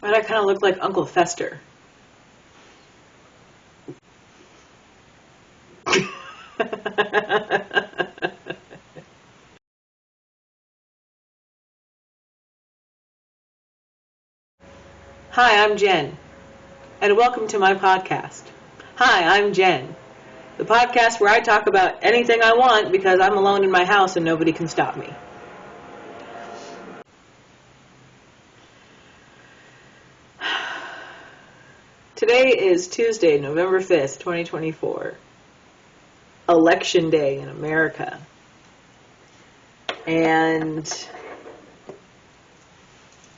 But I kind of look like Uncle Fester. Hi, I'm Jen, and welcome to my podcast. Hi, I'm Jen, the podcast where I talk about anything I want because I'm alone in my house and nobody can stop me. Today is Tuesday, November 5th, 2024. Election Day in America. And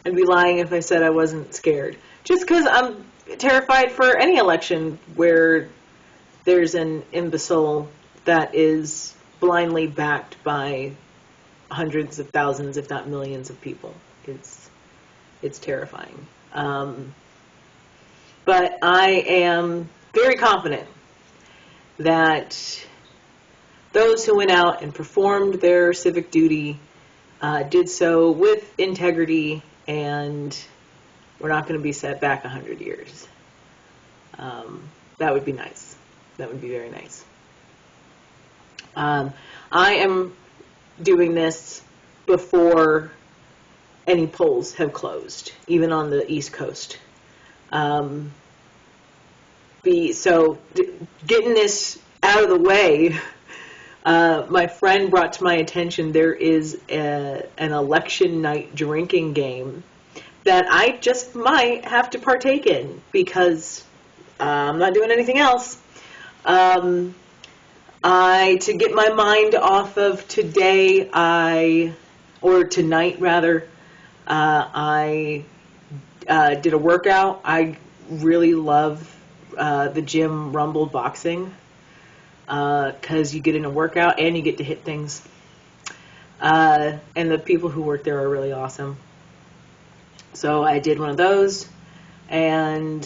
I'd be lying if I said I wasn't scared. Just because I'm terrified for any election where there's an imbecile that is blindly backed by hundreds of thousands, if not millions of people. It's terrifying. But I am very confident that those who went out and performed their civic duty did so with integrity, and we're not going to be set back 100 years. That would be nice. That would be very nice. I am doing this before any polls have closed, even on the East Coast. Getting this out of the way, my friend brought to my attention there is an election night drinking game that I just might have to partake in because I'm not doing anything else. To get my mind off of today, tonight rather, I did a workout. I really love the gym Rumble boxing because you get in a workout and you get to hit things. And the people who work there are really awesome. So I did one of those and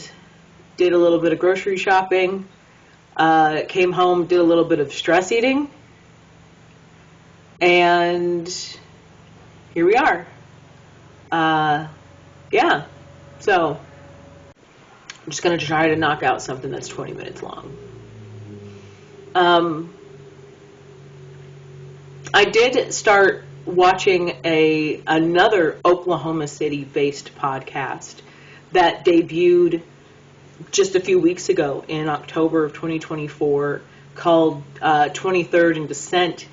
did a little bit of grocery shopping. Came home, did a little bit of stress eating. And here we are. Yeah. So I'm just going to try to knock out something that's 20 minutes long. I did start watching another Oklahoma City-based podcast that debuted just a few weeks ago in October of 2024 called 23rd and Descent.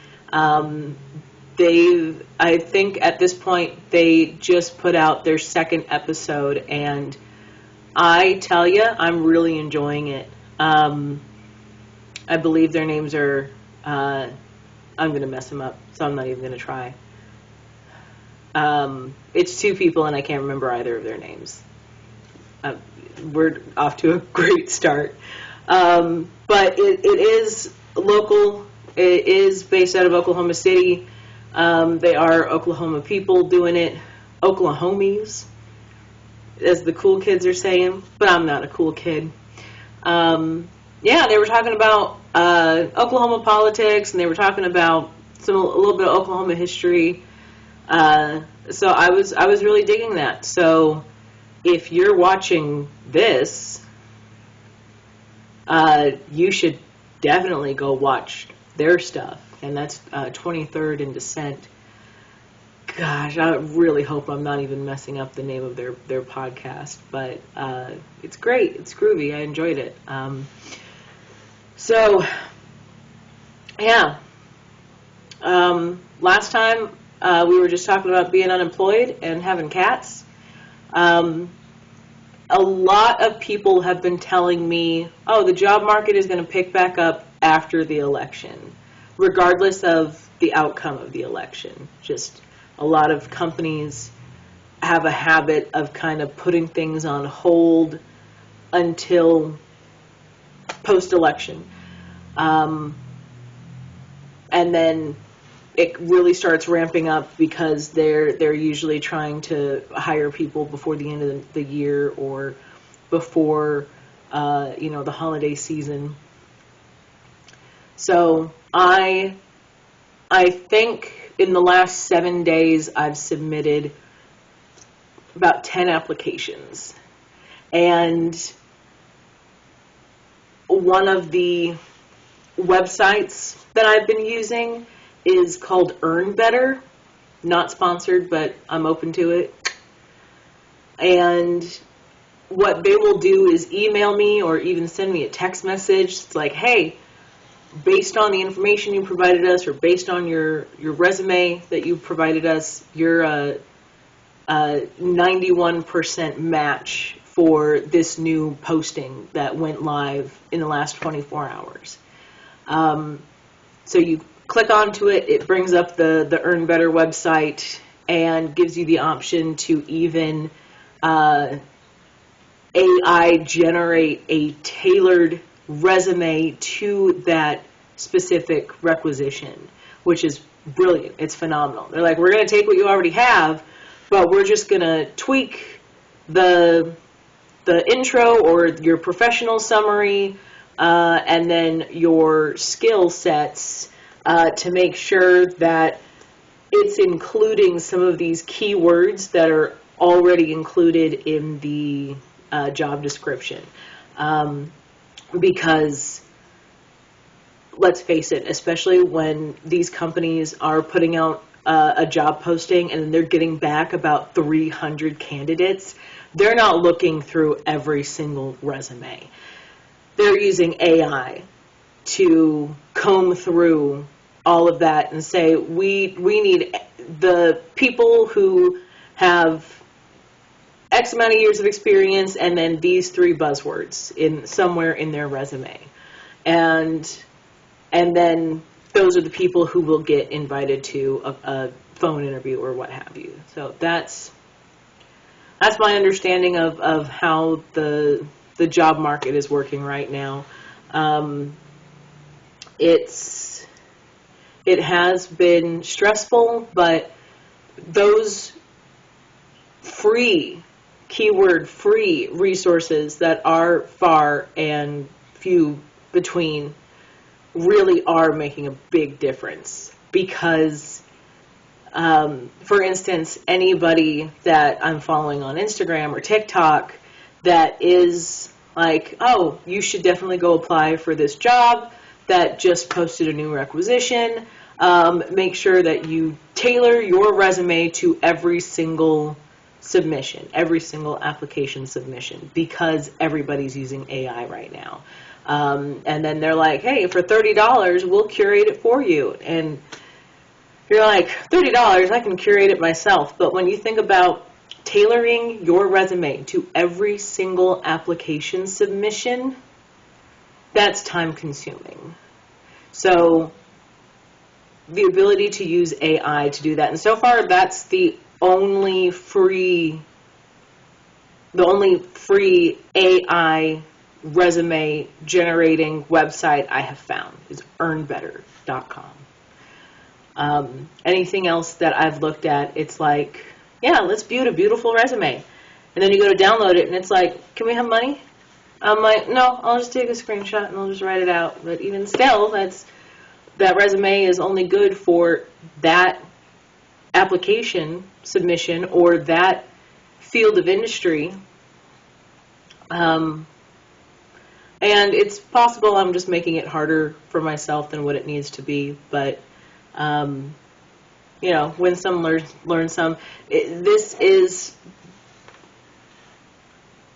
I think at this point they just put out their second episode, and I tell you, I'm really enjoying it. I believe their names are, I'm going to mess them up, so I'm not even going to try. It's two people, and I can't remember either of their names. We're off to a great start. But it is local. It is based out of Oklahoma City. They are Oklahoma people doing it. Oklahomies, as the cool kids are saying, but I'm not a cool kid. Yeah, they were talking about Oklahoma politics, and they were talking about a little bit of Oklahoma history. So I was really digging that. So if you're watching this, you should definitely go watch their stuff, and that's 23rd and Descent. Gosh, I really hope I'm not even messing up the name of their podcast, but it's great. It's groovy. I enjoyed it. So, yeah. Last time we were just talking about being unemployed and having cats. A lot of people have been telling me, oh, the job market is going to pick back up after the election, regardless of the outcome of the election. Just a lot of companies have a habit of kind of putting things on hold until post-election. And then it really starts ramping up because they're usually trying to hire people before the end of the year or before the holiday season. So I think in the last 7 days I've submitted about 10 applications. And one of the websites that I've been using is called Earn Better. Not sponsored, but I'm open to it. And what they will do is email me or even send me a text message. It's like, hey, based on the information you provided us, or based on your resume that you provided us, you're a 91% match for this new posting that went live in the last 24 hours. So you click onto it, it brings up the Earn Better website and gives you the option to even AI generate a tailored resume to that specific requisition, which is brilliant. It's phenomenal. They're like, we're going to take what you already have, but we're just going to tweak the intro or your professional summary and then your skill sets to make sure that it's including some of these keywords that are already included in the job description. Because let's face it, especially when these companies are putting out a job posting and they're getting back about 300 candidates, they're not looking through every single resume. They're using AI to comb through all of that and say, we need the people who have X amount of years of experience and then these 3 buzzwords in somewhere in their resume. And then those are the people who will get invited to a phone interview or what have you. So that's my understanding of how the job market is working right now. It has been stressful, but those keyword free resources that are far and few between really are making a big difference. Because for instance, anybody that I'm following on Instagram or TikTok that is like, oh, you should definitely go apply for this job that just posted a new requisition, make sure that you tailor your resume to every single submission, every single application submission, because everybody's using AI right now. And then they're like, hey, for $30, we'll curate it for you. And you're like, $30, I can curate it myself. But when you think about tailoring your resume to every single application submission, that's time consuming. So the ability to use AI to do that, and so far that's the only free AI resume generating website I have found is earnbetter.com. Anything else that I've looked at, it's like, yeah, let's build a beautiful resume. And then you go to download it and it's like, can we have money? I'm like, no, I'll just take a screenshot and I'll just write it out. But even still, that resume is only good for that application submission or that field of industry. And it's possible I'm just making it harder for myself than what it needs to be. But, win some, learn some. This is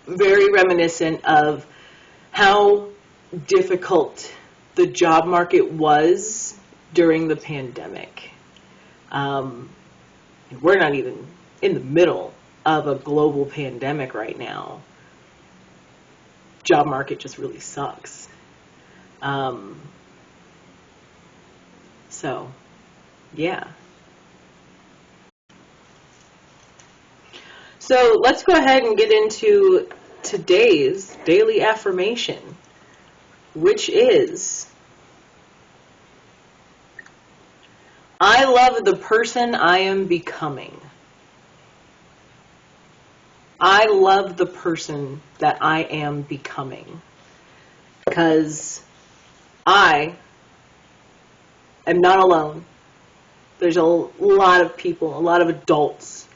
very reminiscent of how difficult the job market was during the pandemic. We're not even in the middle of a global pandemic right now. Job market just really sucks. So, yeah. So let's go ahead and get into today's daily affirmation, which is, I love the person I am becoming. I love the person that I am becoming, because I am not alone. There's a lot of people, a lot of adults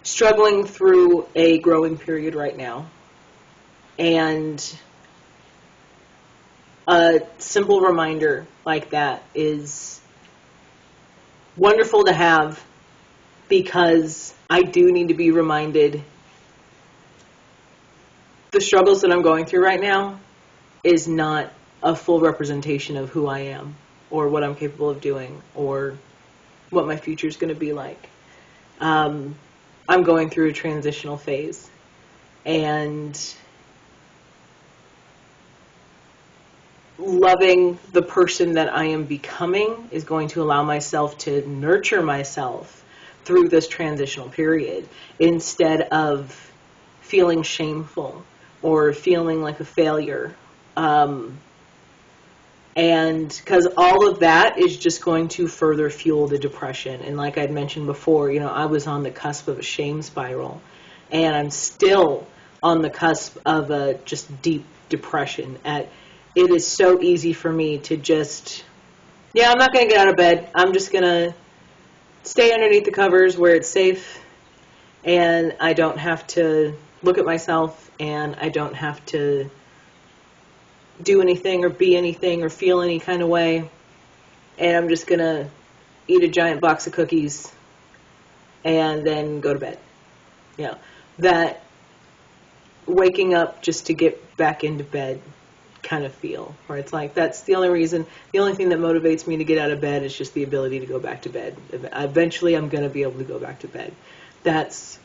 struggling through a growing period right now. And a simple reminder like that is wonderful to have, because I do need to be reminded the struggles that I'm going through right now is not a full representation of who I am or what I'm capable of doing or what my future is going to be like. I'm going through a transitional phase, and loving the person that I am becoming is going to allow myself to nurture myself through this transitional period instead of feeling shameful or feeling like a failure. And because all of that is just going to further fuel the depression. And like I'd mentioned before, I was on the cusp of a shame spiral, and I'm still on the cusp of a just deep depression. It is so easy for me to just, I'm not going to get out of bed. I'm just going to stay underneath the covers where it's safe, and I don't have to look at myself, and I don't have to do anything or be anything or feel any kind of way, and I'm just going to eat a giant box of cookies and then go to bed. That waking up just to get back into bed kind of feel, where it's like that's the only thing that motivates me to get out of bed is just the ability to go back to bed. Eventually I'm going to be able to go back to bed. That's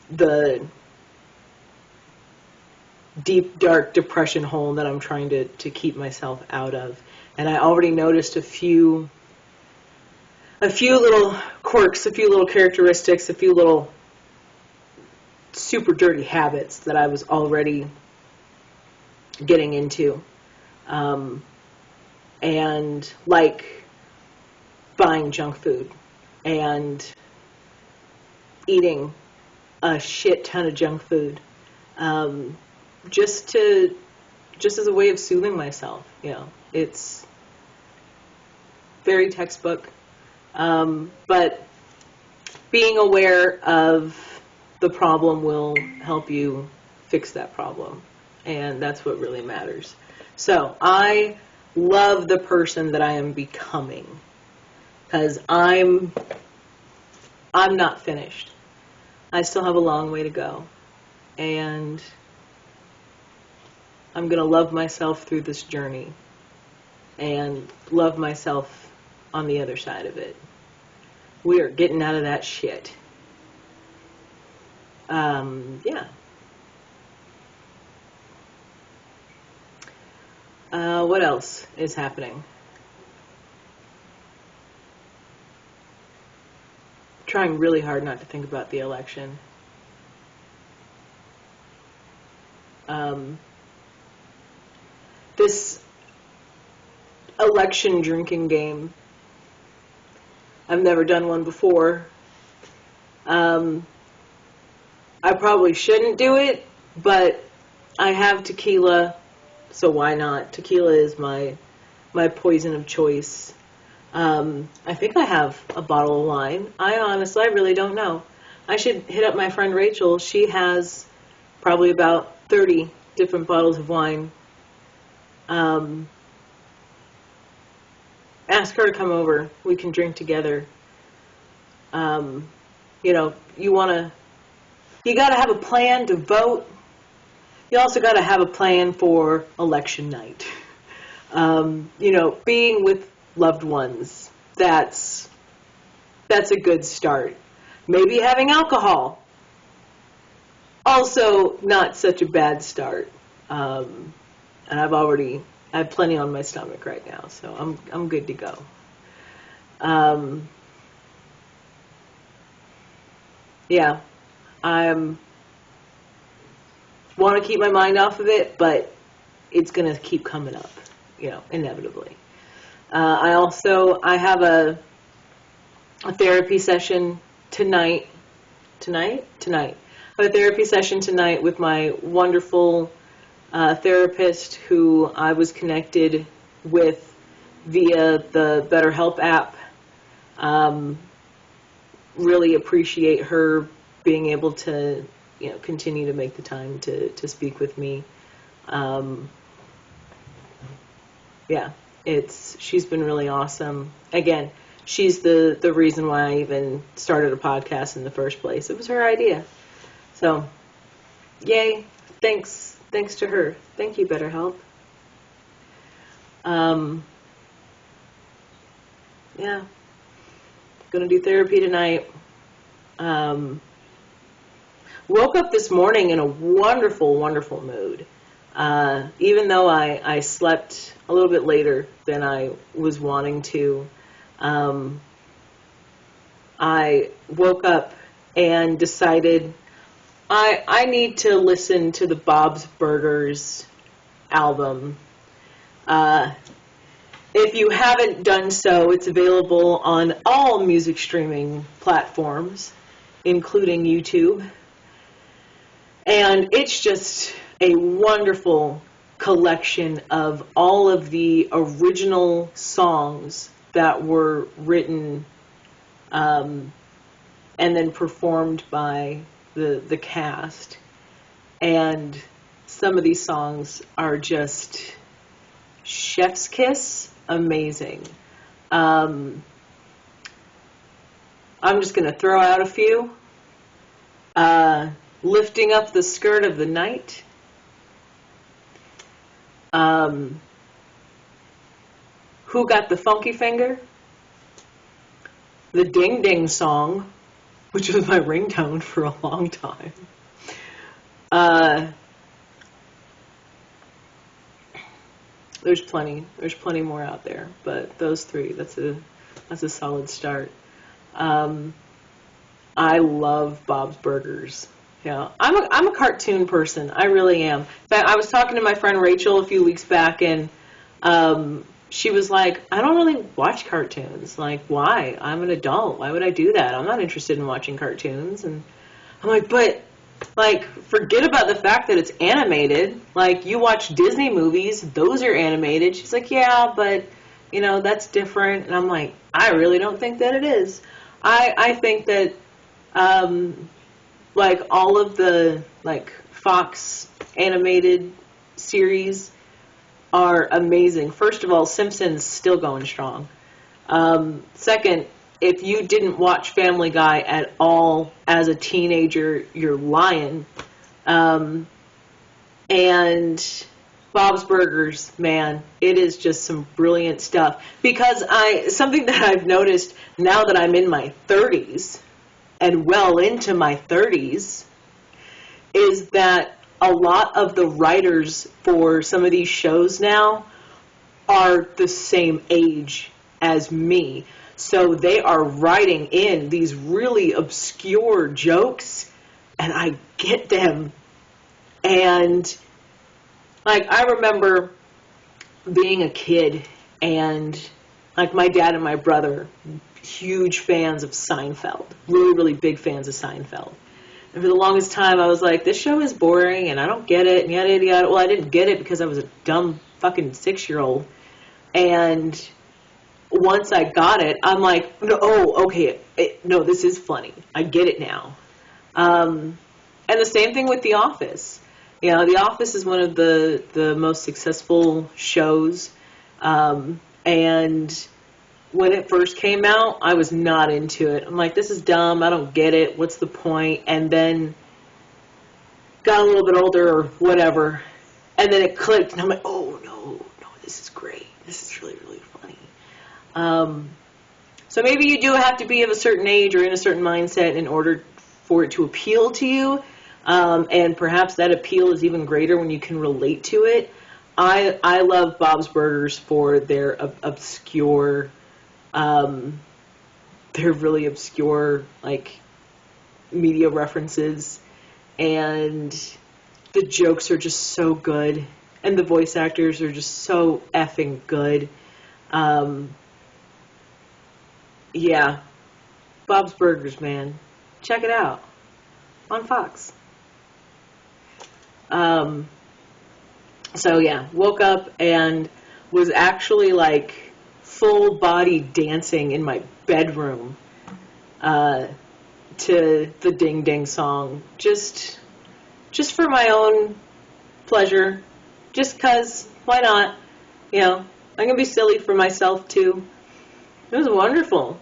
the deep, dark depression hole that I'm trying to keep myself out of. And I already noticed a few little quirks, a few little characteristics, a few little super dirty habits that I was already getting into. And like buying junk food and eating a shit ton of junk food. Just as a way of soothing myself, it's very textbook, but being aware of the problem will help you fix that problem, and that's what really matters. So I love the person that I am becoming, because I'm not finished. I still have a long way to go, and I'm going to love myself through this journey and love myself on the other side of it. We are getting out of that shit. What else is happening? Trying really hard not to think about the election. This election drinking game, I've never done one before. I probably shouldn't do it, but I have tequila, so why not? Tequila is my poison of choice. I think I have a bottle of wine. I really don't know. I should hit up my friend Rachel. She has probably about 30 different bottles of wine. Ask her to come over. We can drink together. You gotta have a plan to vote. You also gotta have a plan for election night. Being with loved ones, that's a good start. Maybe having alcohol, also not such a bad start. And I have plenty on my stomach right now, so I'm good to go. I want to keep my mind off of it, but it's going to keep coming up, inevitably. I have a therapy session tonight. I have a therapy session tonight with my wonderful therapist who I was connected with via the BetterHelp app. really appreciate her being able to, continue to make the time to speak with me. Yeah, she's been really awesome. Again, she's the reason why I even started a podcast in the first place. It was her idea. So, yay. Thanks to her. Thank you, BetterHelp. Yeah. Gonna do therapy tonight. Woke up this morning in a wonderful, wonderful mood. Even though I slept a little bit later than I was wanting to, I woke up and decided I need to listen to the Bob's Burgers album. If you haven't done so, it's available on all music streaming platforms, including YouTube. And it's just a wonderful collection of all of the original songs that were written and then performed by the cast. And some of these songs are just chef's kiss amazing. I'm just going to throw out a few. Lifting Up the Skirt of the Night. Who Got the Funky Finger? The Ding Ding Song, which was my ringtone for a long time. There's plenty more out there, but those three, that's a solid start. I love Bob's Burgers. Yeah, I'm a cartoon person. I really am. In fact, I was talking to my friend Rachel a few weeks back, and she was like, I don't really watch cartoons. Like, why? I'm an adult. Why would I do that? I'm not interested in watching cartoons. And I'm like, but, like, forget about the fact that it's animated. Like, you watch Disney movies, those are animated. She's like, yeah, but, that's different. And I'm like, I really don't think that it is. I think that, like, all of the, like, Fox animated series are amazing. First of all, Simpsons still going strong. Second, if you didn't watch Family Guy at all as a teenager, you're lying. And Bob's Burgers, man, it is just some brilliant stuff. Because something that I've noticed now that I'm in my 30s, and well into my 30s, is that a lot of the writers for some of these shows now are the same age as me. So they are writing in these really obscure jokes, and I get them. And, like, I remember being a kid, and, like, my dad and my brother, huge fans of Seinfeld. Really, really big fans of Seinfeld. And for the longest time, I was like, this show is boring, and I don't get it, and yada, yada, yada. Well, I didn't get it because I was a dumb fucking 6-year-old. And once I got it, I'm like, no, oh, okay, no, this is funny. I get it now. And the same thing with The Office. The Office is one of the most successful shows. And when it first came out, I was not into it. I'm like, this is dumb. I don't get it. What's the point? And then got a little bit older or whatever. And then it clicked. And I'm like, oh, no, this is great. This is really, really funny. So maybe you do have to be of a certain age or in a certain mindset in order for it to appeal to you. And perhaps that appeal is even greater when you can relate to it. I love Bob's Burgers for their obscure... they're really obscure, like, media references, and the jokes are just so good, and the voice actors are just so effing good. Yeah, Bob's Burgers, man, check it out on Fox. So yeah, woke up and was actually, like, full body dancing in my bedroom to the Ding Ding song, just for my own pleasure, just 'cause, why not? You know, I'm gonna be silly for myself too. It was wonderful.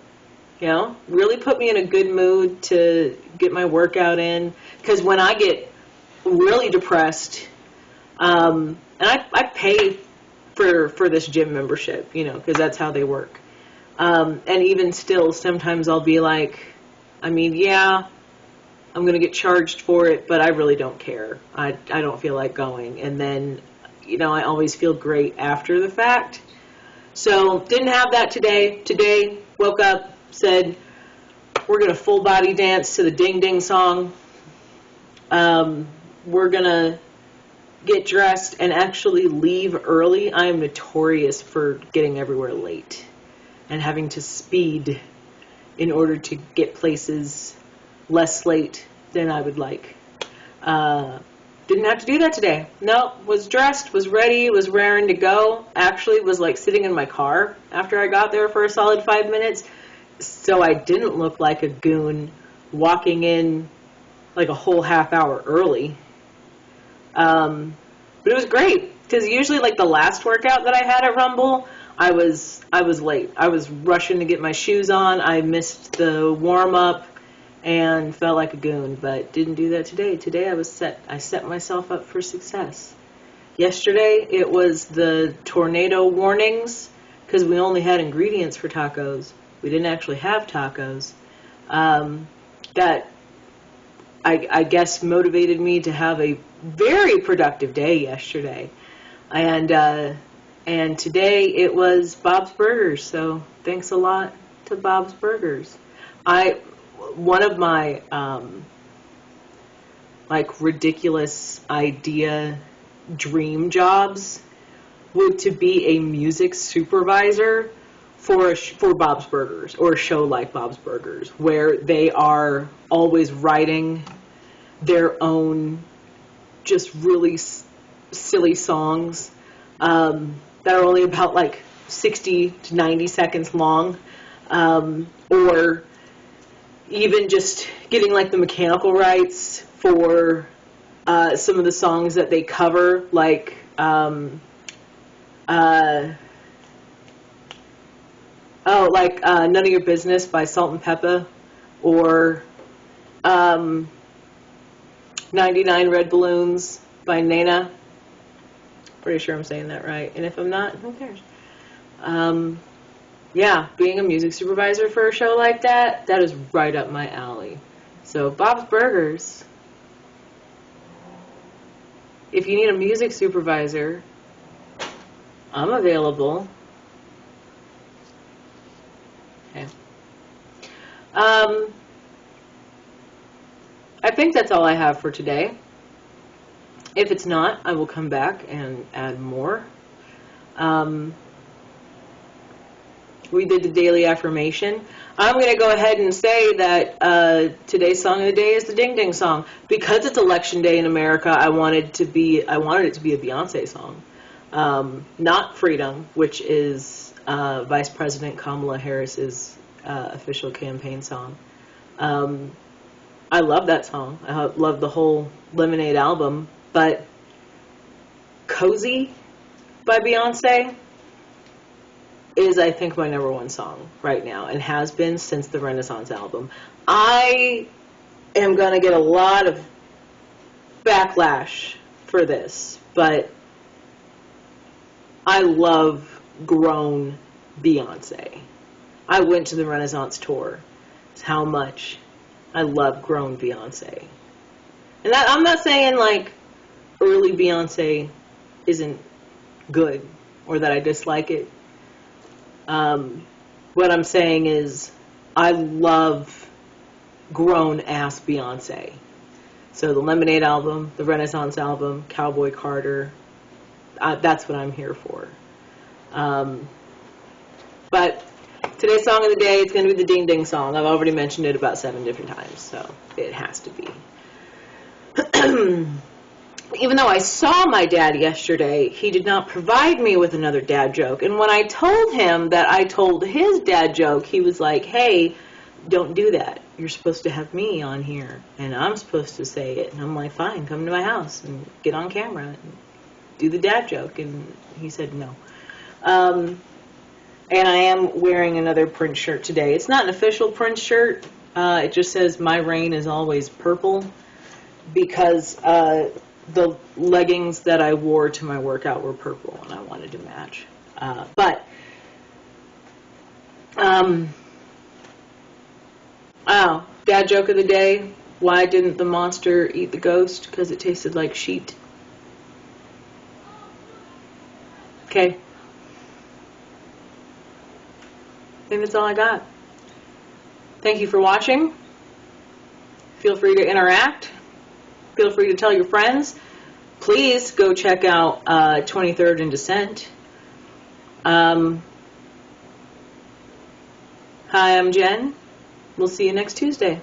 You know, really put me in a good mood to get my workout in. Because when I get really depressed, and I pay for this gym membership, you know, because that's how they work. And even still, sometimes I'll be like, I mean, yeah, I'm going to get charged for it, but I really don't care. I don't feel like going. And then, you know, I always feel great after the fact. So didn't have that today. Today, woke up, said, we're going to full body dance to the Ding Ding song. We're going to get dressed and actually leave early. I am notorious for getting everywhere late and having to speed in order to get places less late than I would like. Didn't have to do that today. No, was dressed, was ready, was raring to go. Actually was like sitting in my car after I got there for a solid 5 minutes. So I didn't look like a goon walking in like a whole half hour early. But it was great, because usually like the last workout that I had at Rumble, I was late. I was rushing to get my shoes on. I missed the warm-up and felt like a goon, but didn't do that today. Today I set myself up for success. Yesterday it was the tornado warnings, because we only had ingredients for tacos. We didn't actually have tacos. That I guess motivated me to have a very productive day yesterday. And today it was Bob's Burgers, so thanks a lot to Bob's Burgers. One of my like ridiculous idea dream jobs would to be a music supervisor for Bob's Burgers, or a show like Bob's Burgers, where they are always writing their own just really silly songs that are only about like 60 to 90 seconds long, or even just getting like the mechanical rights for some of the songs that they cover, like None of Your Business by Salt and Peppa, or 99 Red Balloons by Nena. Pretty sure I'm saying that right. And if I'm not, who cares? Yeah, being a music supervisor for a show like that is right up my alley. So Bob's Burgers, if you need a music supervisor, I'm available. Okay. I think that's all I have for today. If it's not, I will come back and add more. We did the daily affirmation. I'm going to go ahead and say that today's song of the day is the Ding Ding song. Because it's election day in America, I wanted it to be a Beyonce song. Not Freedom, which is Vice President Kamala Harris's official campaign song. I love that song. I love the whole Lemonade album. But Cozy by Beyonce is, I think, my #1 song right now, and has been since the Renaissance album. I am going to get a lot of backlash for this, but I love grown Beyonce. I went to the Renaissance tour. It's how much I love grown Beyonce. And I'm not saying like early Beyonce isn't good or that I dislike it. What I'm saying is I love grown-ass Beyonce. So the Lemonade album, the Renaissance album, Cowboy Carter, that's what I'm here for. But today's song of the day is going to be the Ding Ding song. I've already mentioned it about 7 different times, so it has to be. Even though I saw my dad yesterday, he did not provide me with another dad joke. And when I told him that I told his dad joke, he was like, hey, don't do that. You're supposed to have me on here, and I'm supposed to say it. And I'm like, fine, come to my house and get on camera and do the dad joke. And he said no. And I am wearing another Prince shirt today. It's not an official Prince shirt. It just says, my reign is always purple, because the leggings that I wore to my workout were purple, and I wanted to match. Dad joke of the day. Why didn't the monster eat the ghost? Because it tasted like sheet. Okay. I think that's all I got. Thank you for watching. Feel free to interact. Feel free to tell your friends. Please go check out 23rd and Descent. Hi, I'm Jen. We'll see you next Tuesday.